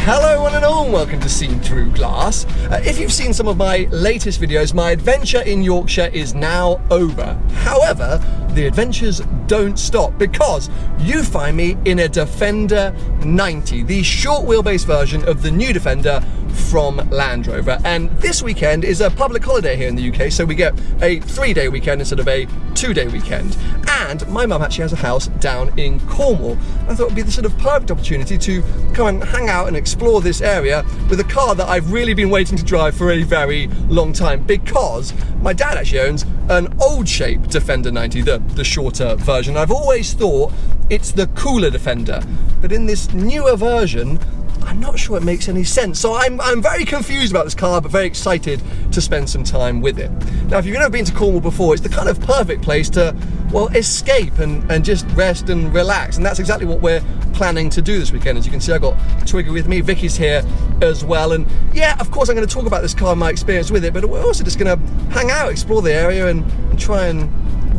Hello one and all, and welcome to Seen Through Glass. If you've seen some of my latest videos, my adventure in Yorkshire is now over. However, the adventures don't stop because you find me in a Defender 90, the short wheelbase version of the new Defender from Land Rover. And this weekend is a public holiday here in the UK, so we get a 3-day weekend instead of a 2-day weekend. And my mum actually has a house down in Cornwall. I thought it would be the sort of perfect opportunity to come and hang out and explore this area with a car that I've really been waiting to drive for a very long time, because my dad actually owns an old shape Defender 90, the shorter version. I've always thought it's the cooler Defender, but in this newer version, I'm not sure it makes any sense. So I'm very confused about this car, but very excited to spend some time with it. Now, if you've never been to Cornwall before, it's the kind of perfect place to, well, escape and just rest and relax. And that's exactly what we're planning to do this weekend. As you can see, I've got Twiggy with me, Vicky's here as well. And yeah, of course, I'm going to talk about this car and my experience with it, but we're also just going to hang out, explore the area and try and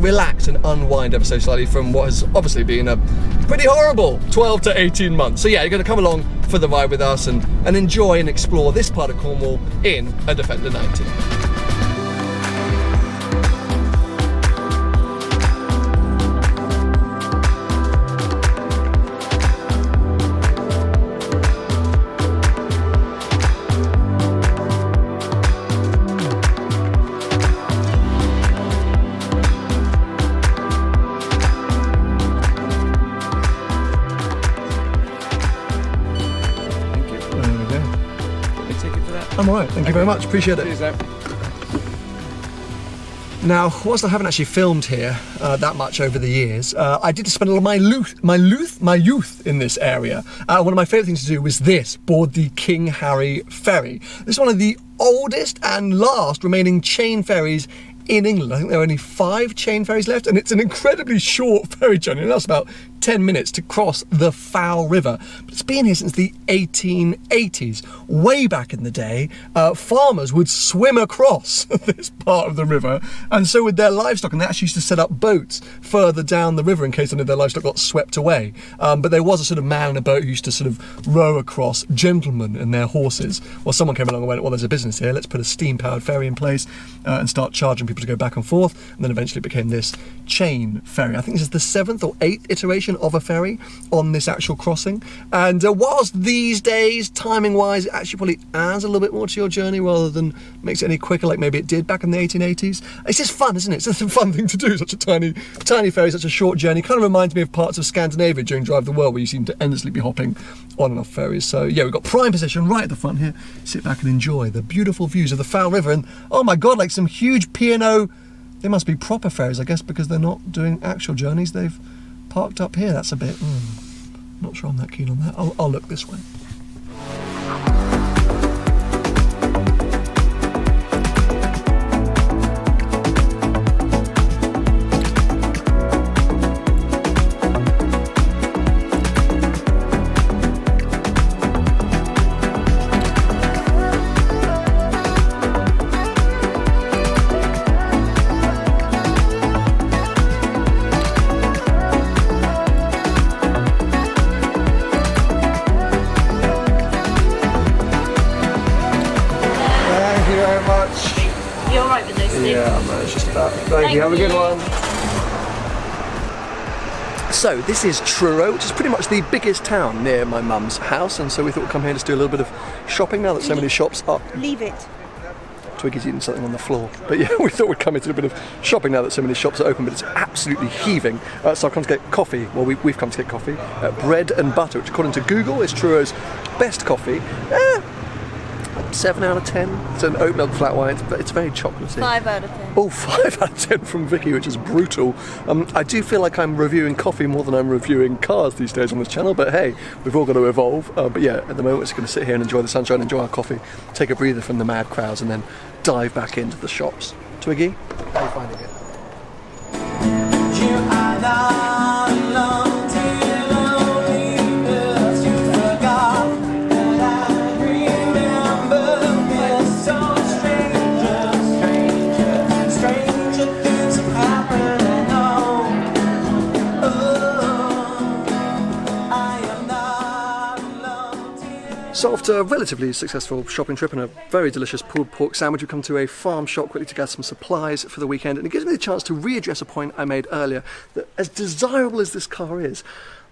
relax and unwind ever so slightly from what has obviously been a pretty horrible 12 to 18 months. So yeah, you're going to come along for the ride with us and enjoy and explore this part of Cornwall in a Defender 90. I'm alright, thank you very much, appreciate it. Now, whilst I haven't actually filmed here that much over the years, I did spend a lot of my youth in this area. One of my favourite things to do was board the King Harry ferry. This is one of the oldest and last remaining chain ferries in England. I think there are only 5 chain ferries left, and it's an incredibly short ferry journey. It lasts about 10 minutes to cross the Foul River. But it's been here since the 1880s. Way back in the day, farmers would swim across this part of the river, and so would their livestock, and they actually used to set up boats further down the river in case any of their livestock got swept away. But there was a sort of man in a boat who used to sort of row across, gentlemen and their horses. Well, someone came along and went, well, there's a business here, let's put a steam-powered ferry in place and start charging people to go back and forth, and then eventually it became this chain ferry. I think this is the 7th or 8th iteration of a ferry on this actual crossing. And whilst these days, timing-wise, it actually probably adds a little bit more to your journey rather than makes it any quicker like maybe it did back in the 1880s. It's just fun, isn't it? It's just a fun thing to do, such a tiny ferry, such a short journey. Kind of reminds me of parts of Scandinavia during Drive the World, where you seem to endlessly be hopping on and off ferries. So yeah, we've got prime position right at the front here. Sit back and enjoy the beautiful views of the Foul River, and oh my god, like some huge P&O. They must be proper ferries, I guess, because they're not doing actual journeys. They've parked up here. That's a bit, not sure I'm that keen on that. I'll look this way. Thank you, have a good one. So this is Truro, which is pretty much the biggest town near my mum's house, and so we thought we'd come here and just do a little bit of shopping now that so many shops are... Leave it. Twiggy's eating something on the floor. But yeah, we thought we'd come here to do a bit of shopping now that so many shops are open, but it's absolutely heaving. So I've come to get coffee. Well, we've come to get coffee. Bread and butter, which according to Google is Truro's best coffee. 7 out of 10. It's an oat milk flat white, but it's very chocolatey. 5 out of 10. Oh, 5 out of 10 from Vicky, which is brutal. I do feel like I'm reviewing coffee more than I'm reviewing cars these days on this channel, but hey, we've all got to evolve. But yeah, at the moment we're just going to sit here and enjoy the sunshine, enjoy our coffee, take a breather from the mad crowds, and then dive back into the shops. Twiggy, how are you finding it? You are not alone. So after a relatively successful shopping trip and a very delicious pulled pork sandwich, we come to a farm shop quickly to get some supplies for the weekend, and it gives me the chance to readdress a point I made earlier, that as desirable as this car is,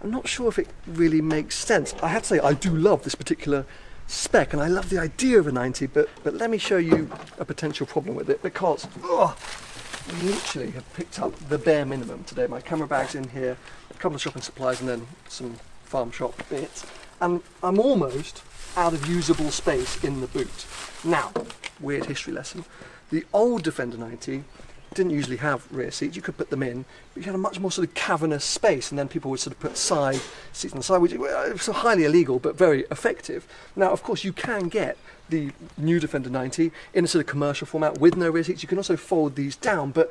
I'm not sure if it really makes sense. I have to say, I do love this particular spec, and I love the idea of a 90, but let me show you a potential problem with it, because we literally have picked up the bare minimum today. My camera bag's in here, a couple of shopping supplies, and then some farm shop bits, and I'm almost out of usable space in the boot. Now, weird history lesson. The old Defender 90 didn't usually have rear seats. You could put them in, but you had a much more sort of cavernous space, and then people would sort of put side seats on the side, which was highly illegal but very effective. Now, of course, you can get the new Defender 90 in a sort of commercial format with no rear seats. You can also fold these down, but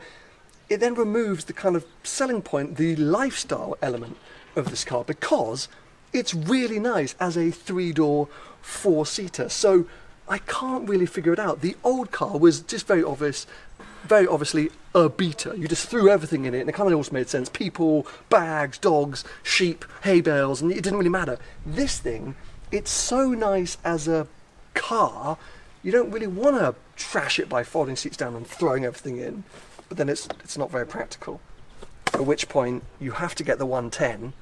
it then removes the kind of selling point, the lifestyle element of this car, because it's really nice as a 3-door, 4-seater. So I can't really figure it out. The old car was just very obviously a beater. You just threw everything in it, and it kind of also made sense. People, bags, dogs, sheep, hay bales, and it didn't really matter. This thing, it's so nice as a car, you don't really want to trash it by folding seats down and throwing everything in, but then it's not very practical. At which point, you have to get the 110,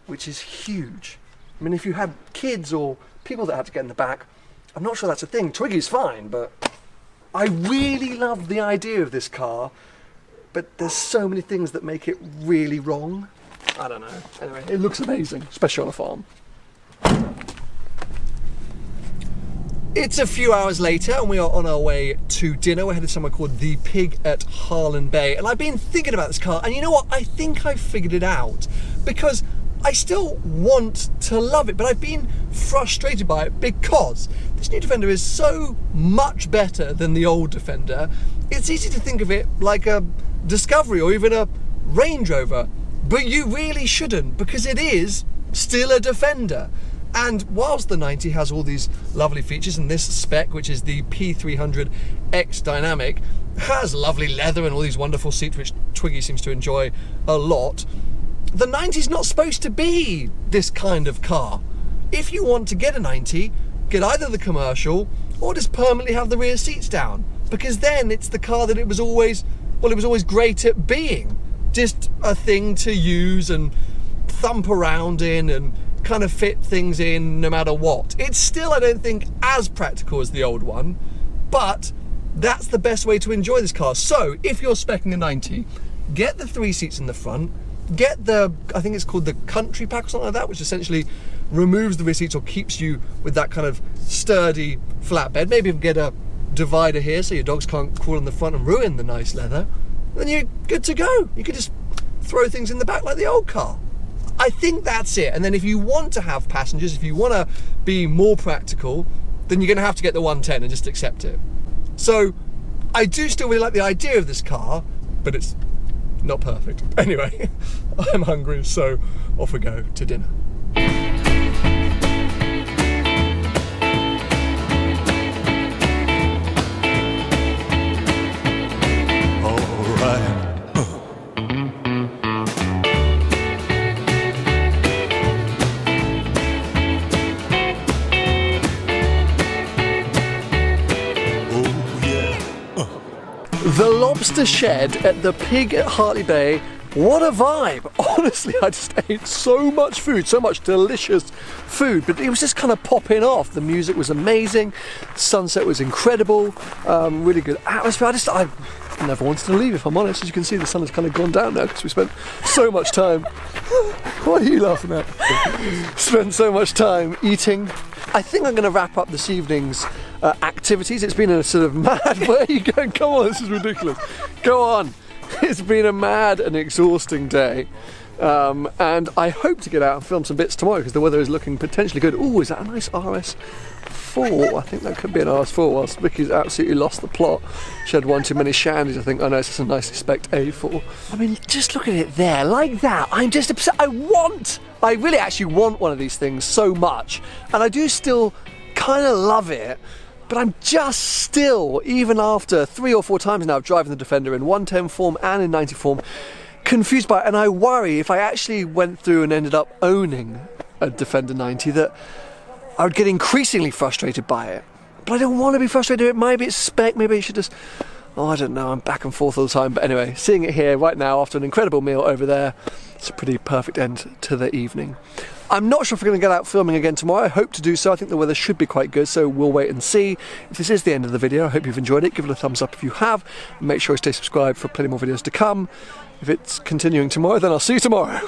which is huge. I mean, if you had kids or people that had to get in the back, I'm not sure that's a thing. Twiggy's fine, but I really love the idea of this car, but there's so many things that make it really wrong. I don't know. Anyway, it looks amazing, especially on a farm. It's a few hours later and we are on our way to dinner. We're headed somewhere called the Pig at Harlan Bay, and I've been thinking about this car, and you know what? I think I've figured it out, because I still want to love it, but I've been frustrated by it because this new Defender is so much better than the old Defender. It's easy to think of it like a Discovery or even a Range Rover, but you really shouldn't, because it is still a Defender. And whilst the 90 has all these lovely features, and this spec, which is the P300X Dynamic, has lovely leather and all these wonderful seats, which Twiggy seems to enjoy a lot, the 90's not supposed to be this kind of car. If you want to get a 90, get either the commercial or just permanently have the rear seats down, because then it's the car that it was always great at being. Just a thing to use and thump around in and kind of fit things in no matter what. It's still, I don't think, as practical as the old one, but that's the best way to enjoy this car. So if you're speccing a 90, get the 3 seats in the front, get the, I think it's called the Country Pack or something like that, which essentially removes the rear seats or keeps you with that kind of sturdy flatbed. Maybe even get a divider here so your dogs can't crawl in the front and ruin the nice leather. Then you're good to go. You can just throw things in the back like the old car. I think that's it. And then if you want to have passengers, if you want to be more practical, then you're going to have to get the 110 and just accept it. So I do still really like the idea of this car, but it's not perfect. Anyway, I'm hungry, so off we go to dinner. All right. The Lobster Shed at the Pig at Hartley Bay. What a vibe! Honestly, I just ate so much food, so much delicious food, but it was just kind of popping off. The music was amazing, the sunset was incredible, really good atmosphere. I never wanted to leave, if I'm honest. As you can see, the sun has kind of gone down now because we spent so much time. What are you laughing at? Spent so much time eating. I think I'm going to wrap up this evening's activities. It's been a sort of mad, where are you going? Come on, this is ridiculous. Go on. It's been a mad and exhausting day. And I hope to get out and film some bits tomorrow because the weather is looking potentially good. Oh, is that a nice RS4? I think that could be an RS4 whilst Vicky's absolutely lost the plot. She had one too many shandies, I think. Oh no, it's just a nicely spec'd A4. I mean, just look at it there, like that. I'm just upset. I really actually want one of these things so much. And I do still kind of love it. But I'm just still, even after 3 or 4 times now of driving the Defender in 110 form and in 90 form, confused by it. And I worry if I actually went through and ended up owning a Defender 90 that I would get increasingly frustrated by it. But I don't want to be frustrated. Maybe it's spec, maybe it should just... Oh, I don't know, I'm back and forth all the time. But anyway, seeing it here right now after an incredible meal over there, it's a pretty perfect end to the evening. I'm not sure if we're going to get out filming again tomorrow. I hope to do so. I think the weather should be quite good, so we'll wait and see. If this is the end of the video, I hope you've enjoyed it. Give it a thumbs up if you have. Make sure you stay subscribed for plenty more videos to come. If it's continuing tomorrow, then I'll see you tomorrow.